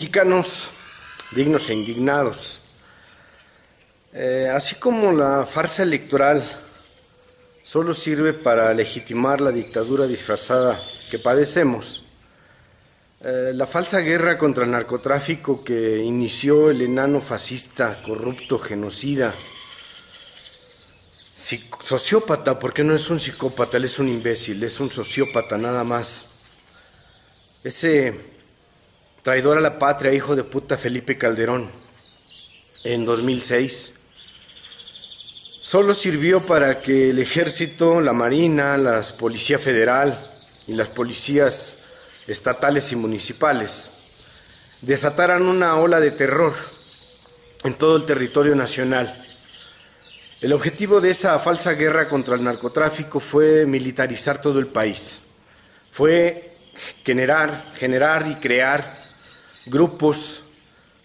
Mexicanos dignos e indignados. Así como la farsa electoral solo sirve para legitimar la dictadura disfrazada que padecemos, la falsa guerra contra el narcotráfico que inició el enano fascista, corrupto, genocida, sociópata, porque no es un psicópata, él es un imbécil, es un sociópata nada más. Ese traidor a la patria, hijo de puta Felipe Calderón, en 2006, solo sirvió para que el ejército, la marina, la policía federal y las policías estatales y municipales desataran una ola de terror en todo el territorio nacional. El objetivo de esa falsa guerra contra el narcotráfico fue militarizar todo el país, fue generar y crear grupos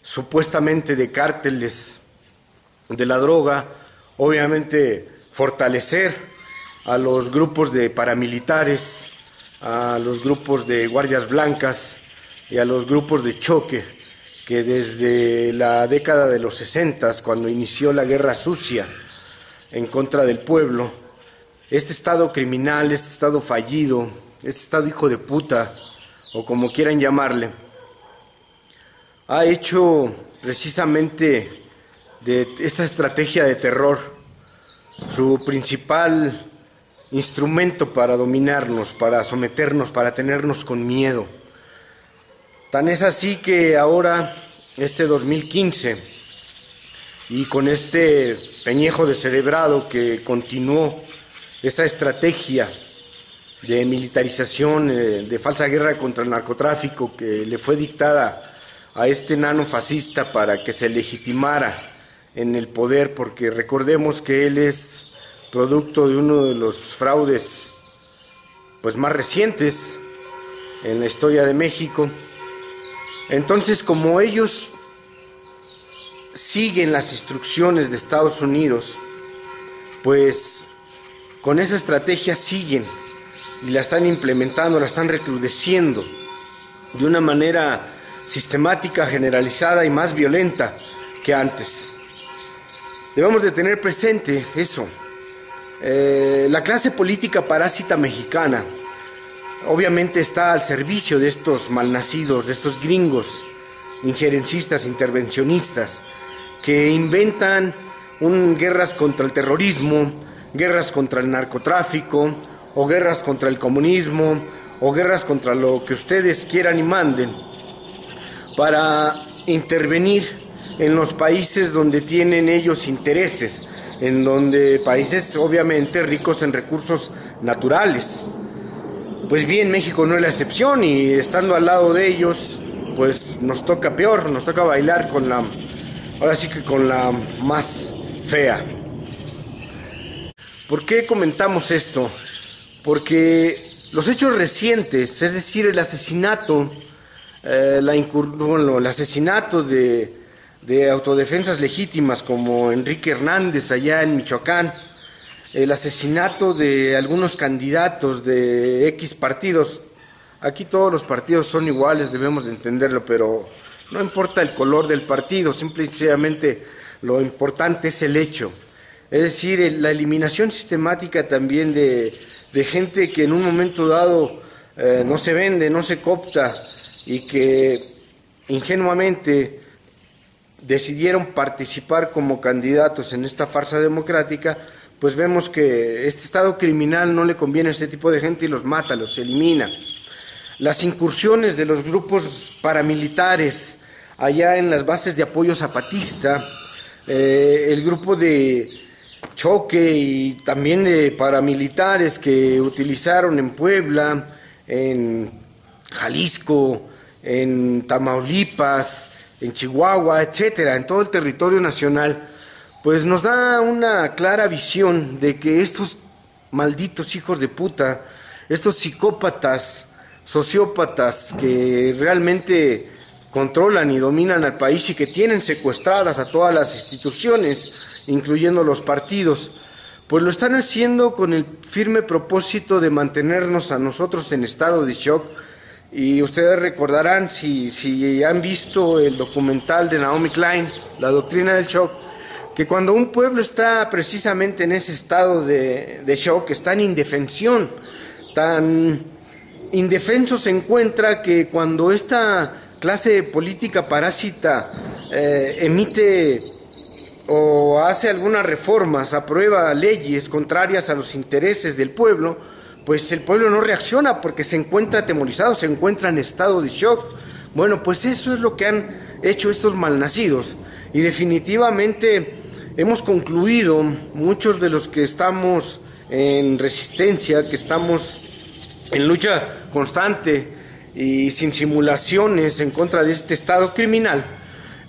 supuestamente de cárteles de la droga, obviamente fortalecer a los grupos de paramilitares, a los grupos de guardias blancas y a los grupos de choque que desde la década de los 60, cuando inició la guerra sucia en contra del pueblo, este estado criminal, este estado fallido, este estado hijo de puta, o como quieran llamarle, ha hecho precisamente de esta estrategia de terror su principal instrumento para dominarnos, para someternos, para tenernos con miedo. Tan es así que ahora, este 2015, y con este peñejo descerebrado que continuó esa estrategia de militarización, de falsa guerra contra el narcotráfico que le fue dictada a este nano fascista para que se legitimara en el poder, porque recordemos que él es producto de uno de los fraudes pues más recientes en la historia de México. Entonces, como ellos siguen las instrucciones de Estados Unidos, pues con esa estrategia siguen y la están implementando, la están recrudeciendo de una manera sistemática, generalizada y más violenta que antes. Debemos de tener presente eso. La clase política parásita mexicana obviamente está al servicio de estos malnacidos, de estos gringos injerencistas, intervencionistas, que inventan guerras contra el terrorismo, guerras contra el narcotráfico, o guerras contra el comunismo, o guerras contra lo que ustedes quieran y manden, para intervenir en los países donde tienen ellos intereses, en donde países obviamente ricos en recursos naturales. Pues bien, México no es la excepción, y estando al lado de ellos, pues nos toca peor, nos toca bailar ahora sí que con la más fea. ¿Por qué comentamos esto? Porque los hechos recientes, es decir, el asesinato, el asesinato de autodefensas legítimas como Enrique Hernández allá en Michoacán, el asesinato de algunos candidatos de X partidos. Aquí todos los partidos son iguales, debemos de entenderlo, pero no importa el color del partido, simple y sencillamente lo importante es el hecho. Es decir, la eliminación sistemática también de gente que en un momento dado no se vende, no se coopta, y que ingenuamente decidieron participar como candidatos en esta farsa democrática. Pues vemos que este estado criminal no le conviene a este tipo de gente y los mata, los elimina. Las incursiones de los grupos paramilitares allá en las bases de apoyo zapatista, el grupo de choque y también de paramilitares que utilizaron en Puebla, en Jalisco, en Tamaulipas, en Chihuahua, etcétera, en todo el territorio nacional, pues nos da una clara visión de que estos malditos hijos de puta, estos psicópatas, sociópatas que realmente controlan y dominan al país y que tienen secuestradas a todas las instituciones, incluyendo los partidos, pues lo están haciendo con el firme propósito de mantenernos a nosotros en estado de shock Y ustedes recordarán, si han visto el documental de Naomi Klein, La doctrina del shock, que cuando un pueblo está precisamente en ese estado de shock, está en indefensión, tan indefenso se encuentra que cuando esta clase política parásita emite o hace algunas reformas, aprueba leyes contrarias a los intereses del pueblo, pues el pueblo no reacciona porque se encuentra atemorizado, se encuentra en estado de shock. Bueno, pues eso es lo que han hecho estos malnacidos, y definitivamente hemos concluido, muchos de los que estamos en resistencia, que estamos en lucha constante y sin simulaciones en contra de este estado criminal,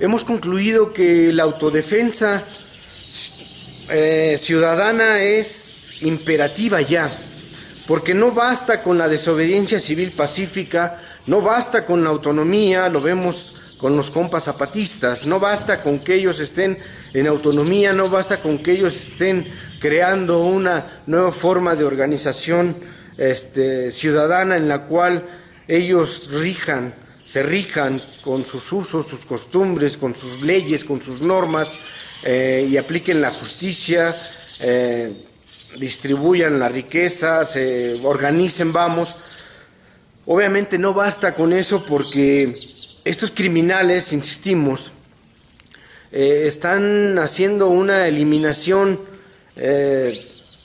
hemos concluido que la autodefensa ciudadana es imperativa ya, porque no basta con la desobediencia civil pacífica, no basta con la autonomía, lo vemos con los compas zapatistas, no basta con que ellos estén en autonomía, no basta con que ellos estén creando una nueva forma de organización ciudadana en la cual ellos se rijan con sus usos, sus costumbres, con sus leyes, con sus normas, y apliquen la justicia, distribuyan la riqueza, se organicen, vamos. Obviamente no basta con eso, porque estos criminales, insistimos, están haciendo una eliminación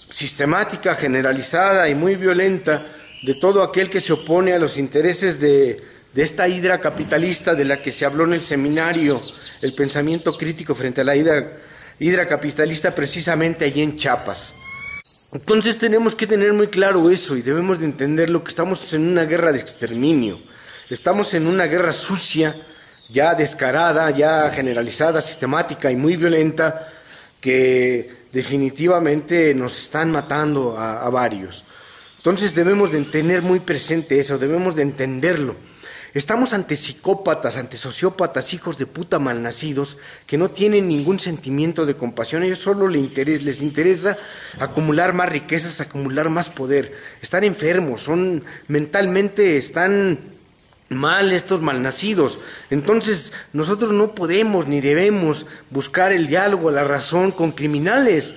sistemática, generalizada y muy violenta de todo aquel que se opone a los intereses de esta hidra capitalista de la que se habló en el seminario, el pensamiento crítico frente a la hidra capitalista, precisamente allí en Chiapas. Entonces tenemos que tener muy claro eso, y debemos de entenderlo, que estamos en una guerra de exterminio, estamos en una guerra sucia, ya descarada, ya generalizada, sistemática y muy violenta, que definitivamente nos están matando a varios. Entonces debemos de tener muy presente eso, debemos de entenderlo. Estamos ante psicópatas, ante sociópatas, hijos de puta malnacidos, que no tienen ningún sentimiento de compasión. A ellos solo les interesa acumular más riquezas, acumular más poder. Están enfermos, mentalmente están mal estos malnacidos. Entonces nosotros no podemos ni debemos buscar el diálogo, la razón con criminales.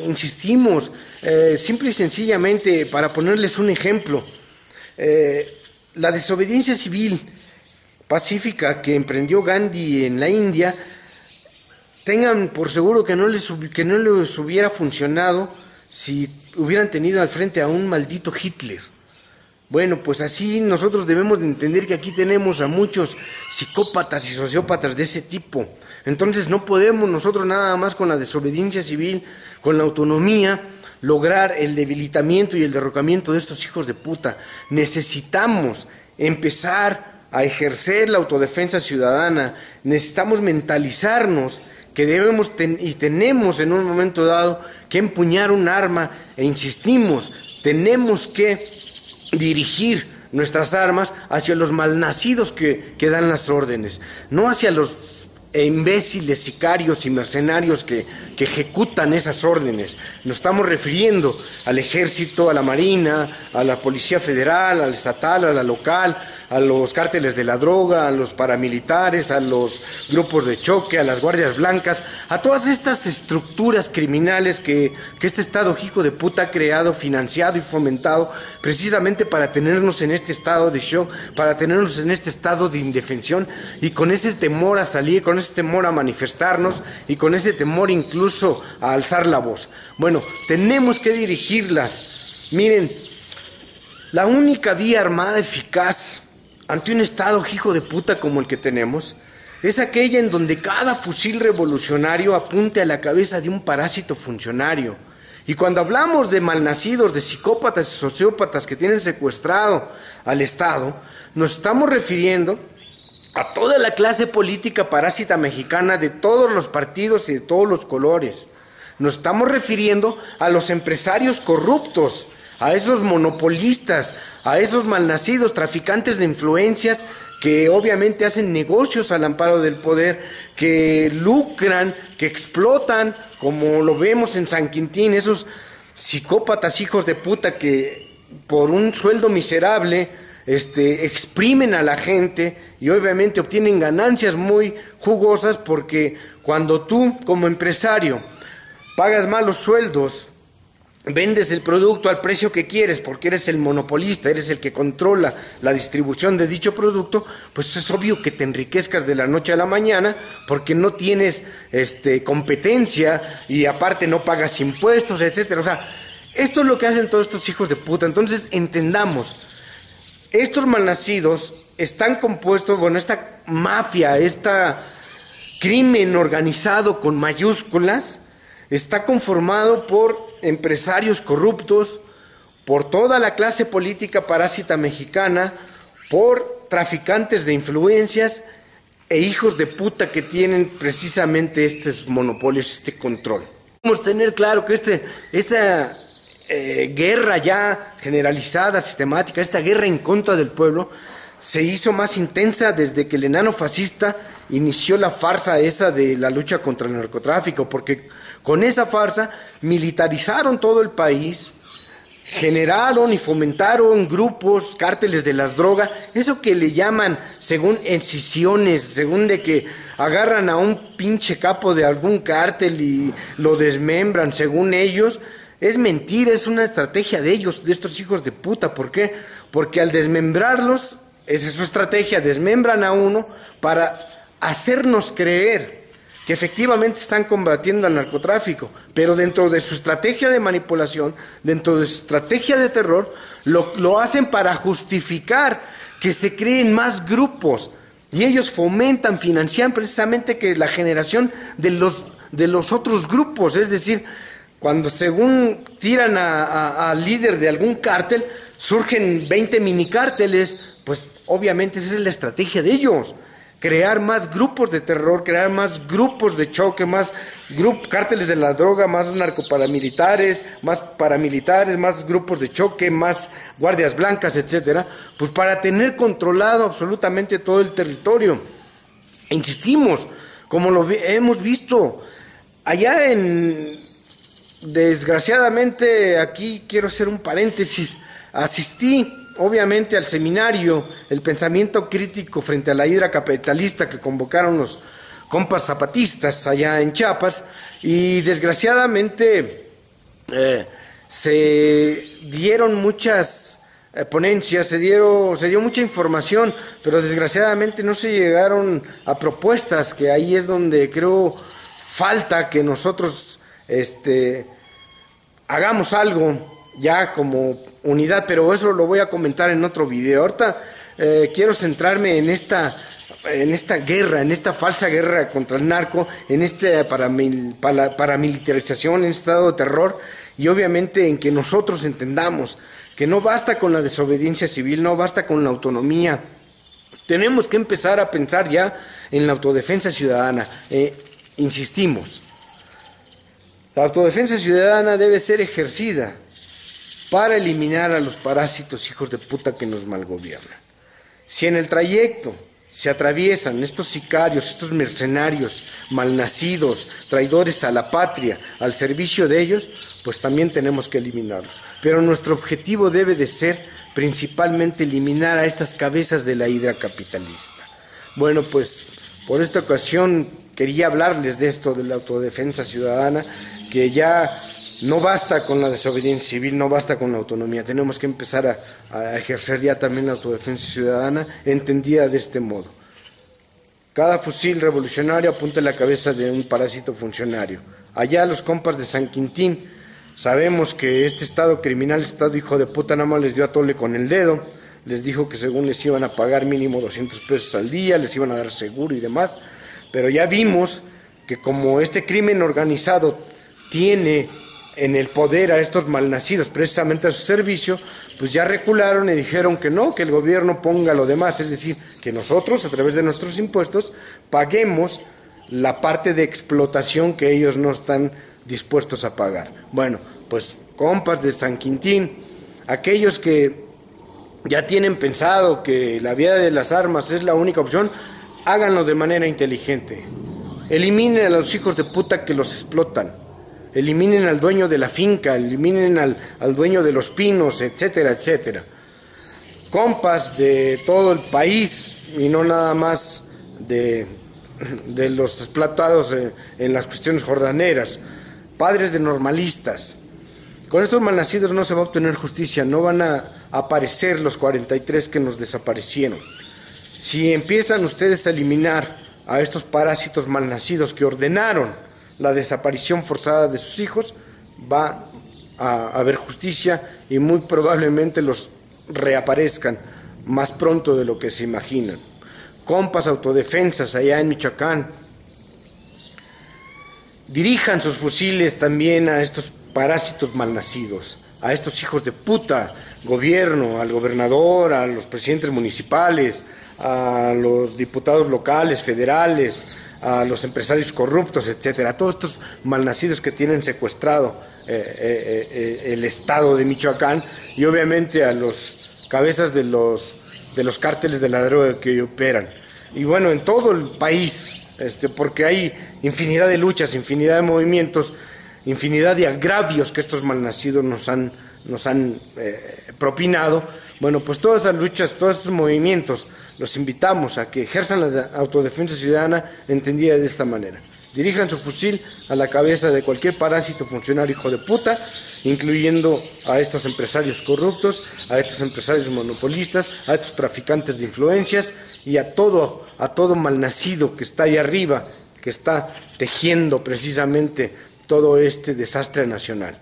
Insistimos, simple y sencillamente, para ponerles un ejemplo, la desobediencia civil pacífica que emprendió Gandhi en la India, tengan por seguro que no les hubiera funcionado si hubieran tenido al frente a un maldito Hitler. Bueno, pues así nosotros debemos de entender que aquí tenemos a muchos psicópatas y sociópatas de ese tipo. Entonces no podemos nosotros nada más con la desobediencia civil, con la autonomía, lograr el debilitamiento y el derrocamiento de estos hijos de puta. Necesitamos empezar a ejercer la autodefensa ciudadana, necesitamos mentalizarnos que debemos y tenemos en un momento dado que empuñar un arma, e insistimos, tenemos que dirigir nuestras armas hacia los malnacidos que dan las órdenes, no hacia los imbéciles, sicarios y mercenarios que ejecutan esas órdenes. Nos estamos refiriendo al ejército, a la marina, a la policía federal, al estatal, a la local, a los cárteles de la droga, a los paramilitares, a los grupos de choque, a las guardias blancas, a todas estas estructuras criminales que este Estado hijo de puta ha creado, financiado y fomentado precisamente para tenernos en este estado de shock, para tenernos en este estado de indefensión, y con ese temor a salir, con ese temor a manifestarnos y con ese temor incluso a alzar la voz. Bueno, tenemos que dirigirlas. Miren, la única vía armada eficaz ante un estado hijo de puta como el que tenemos es aquella en donde cada fusil revolucionario apunte a la cabeza de un parásito funcionario. Y cuando hablamos de malnacidos, de psicópatas y sociópatas que tienen secuestrado al Estado, nos estamos refiriendo a toda la clase política parásita mexicana de todos los partidos y de todos los colores. Nos estamos refiriendo a los empresarios corruptos, a esos monopolistas, a esos malnacidos traficantes de influencias que obviamente hacen negocios al amparo del poder, que lucran, que explotan, como lo vemos en San Quintín, esos psicópatas hijos de puta que por un sueldo miserable exprimen a la gente y obviamente obtienen ganancias muy jugosas, porque cuando tú como empresario pagas malos sueldos, vendes el producto al precio que quieres porque eres el monopolista, eres el que controla la distribución de dicho producto, pues es obvio que te enriquezcas de la noche a la mañana, porque no tienes competencia y aparte no pagas impuestos, etcétera. O sea, esto es lo que hacen todos estos hijos de puta. Entonces entendamos, estos malnacidos están compuestos, bueno, esta mafia, crimen organizado con mayúsculas, está conformado por empresarios corruptos, por toda la clase política parásita mexicana, por traficantes de influencias e hijos de puta que tienen precisamente estos monopolios, este control. Debemos tener claro que esta guerra ya generalizada, sistemática, esta guerra en contra del pueblo, se hizo más intensa desde que el enano fascista inició la farsa esa de la lucha contra el narcotráfico, porque con esa farsa militarizaron todo el país, generaron y fomentaron grupos, cárteles de las drogas, eso que le llaman, según escisiones, según de que agarran a un pinche capo de algún cártel y lo desmembran, según ellos. Es mentira, es una estrategia de ellos, de estos hijos de puta. ¿Por qué? Porque al desmembrarlos, esa es su estrategia, desmembran a uno para hacernos creer que efectivamente están combatiendo al narcotráfico, pero dentro de su estrategia de manipulación, dentro de su estrategia de terror, lo hacen para justificar que se creen más grupos, y ellos fomentan, financian precisamente que la generación de los otros grupos. Es decir, cuando según tiran al líder de algún cártel, surgen 20 minicárteles, pues obviamente esa es la estrategia de ellos. Crear más grupos de terror, crear más grupos de choque, más cárteles de la droga, más narcoparamilitares, más grupos de choque, más guardias blancas, etcétera, pues para tener controlado absolutamente todo el territorio. Insistimos, como lo hemos visto, desgraciadamente, aquí quiero hacer un paréntesis, asistí obviamente al seminario El pensamiento crítico frente a la hidra capitalista que convocaron los compas zapatistas allá en Chiapas, y desgraciadamente se dieron muchas ponencias, se dio mucha información, pero desgraciadamente no se llegaron a propuestas, que ahí es donde creo falta que nosotros hagamos algo ya como unidad, pero eso lo voy a comentar en otro video. Ahorita quiero centrarme en esta guerra, en esta falsa guerra contra el narco, en esta paramilitarización, en este estado de terror, y obviamente en que nosotros entendamos que no basta con la desobediencia civil, no basta con la autonomía. Tenemos que empezar a pensar ya en la autodefensa ciudadana. Insistimos, la autodefensa ciudadana debe ser ejercida para eliminar a los parásitos hijos de puta que nos malgobiernan. Si en el trayecto se atraviesan estos sicarios, estos mercenarios malnacidos, traidores a la patria, al servicio de ellos, pues también tenemos que eliminarlos. Pero nuestro objetivo debe de ser principalmente eliminar a estas cabezas de la hidra capitalista. Bueno, pues por esta ocasión quería hablarles de esto, de la autodefensa ciudadana, que ya no basta con la desobediencia civil, no basta con la autonomía, tenemos que empezar a ejercer ya también la autodefensa ciudadana, entendida de este modo. Cada fusil revolucionario apunta a la cabeza de un parásito funcionario. Allá los compas de San Quintín, sabemos que este estado criminal, estado hijo de puta, nada más les dio a tole con el dedo, les dijo que según les iban a pagar mínimo 200 pesos al día, les iban a dar seguro y demás, pero ya vimos que como este crimen organizado tiene en el poder a estos malnacidos precisamente a su servicio, pues ya recularon y dijeron que no, que el gobierno ponga lo demás, es decir, que nosotros a través de nuestros impuestos paguemos la parte de explotación que ellos no están dispuestos a pagar. Bueno, pues compas de San Quintín, aquellos que ya tienen pensado que la vía de las armas es la única opción, háganlo de manera inteligente. Eliminen a los hijos de puta que los explotan. Eliminen al dueño de la finca, eliminen al dueño de los pinos, etcétera, etcétera. compas de todo el país y no nada más de los explotados en las cuestiones jordaneras, padres de normalistas. Con estos malnacidos no se va a obtener justicia, no van a aparecer los 43 que nos desaparecieron. Si empiezan ustedes a eliminar a estos parásitos malnacidos que ordenaron la desaparición forzada de sus hijos, va a haber justicia y muy probablemente los reaparezcan más pronto de lo que se imaginan. Compas autodefensas allá en Michoacán, dirijan sus fusiles también a estos parásitos malnacidos, a estos hijos de puta, gobierno, al gobernador, a los presidentes municipales, a los diputados locales, federales, a los empresarios corruptos, etcétera, a todos estos malnacidos que tienen secuestrado el estado de Michoacán, y obviamente a los cabezas de los cárteles de la droga que operan. Y bueno, en todo el país, porque hay infinidad de luchas, infinidad de movimientos, infinidad de agravios que estos malnacidos nos han propinado. Bueno, pues todas esas luchas, todos esos movimientos, los invitamos a que ejerzan la autodefensa ciudadana entendida de esta manera. Dirijan su fusil a la cabeza de cualquier parásito funcionario hijo de puta, incluyendo a estos empresarios corruptos, a estos empresarios monopolistas, a estos traficantes de influencias y a todo malnacido que está ahí arriba, que está tejiendo precisamente todo este desastre nacional.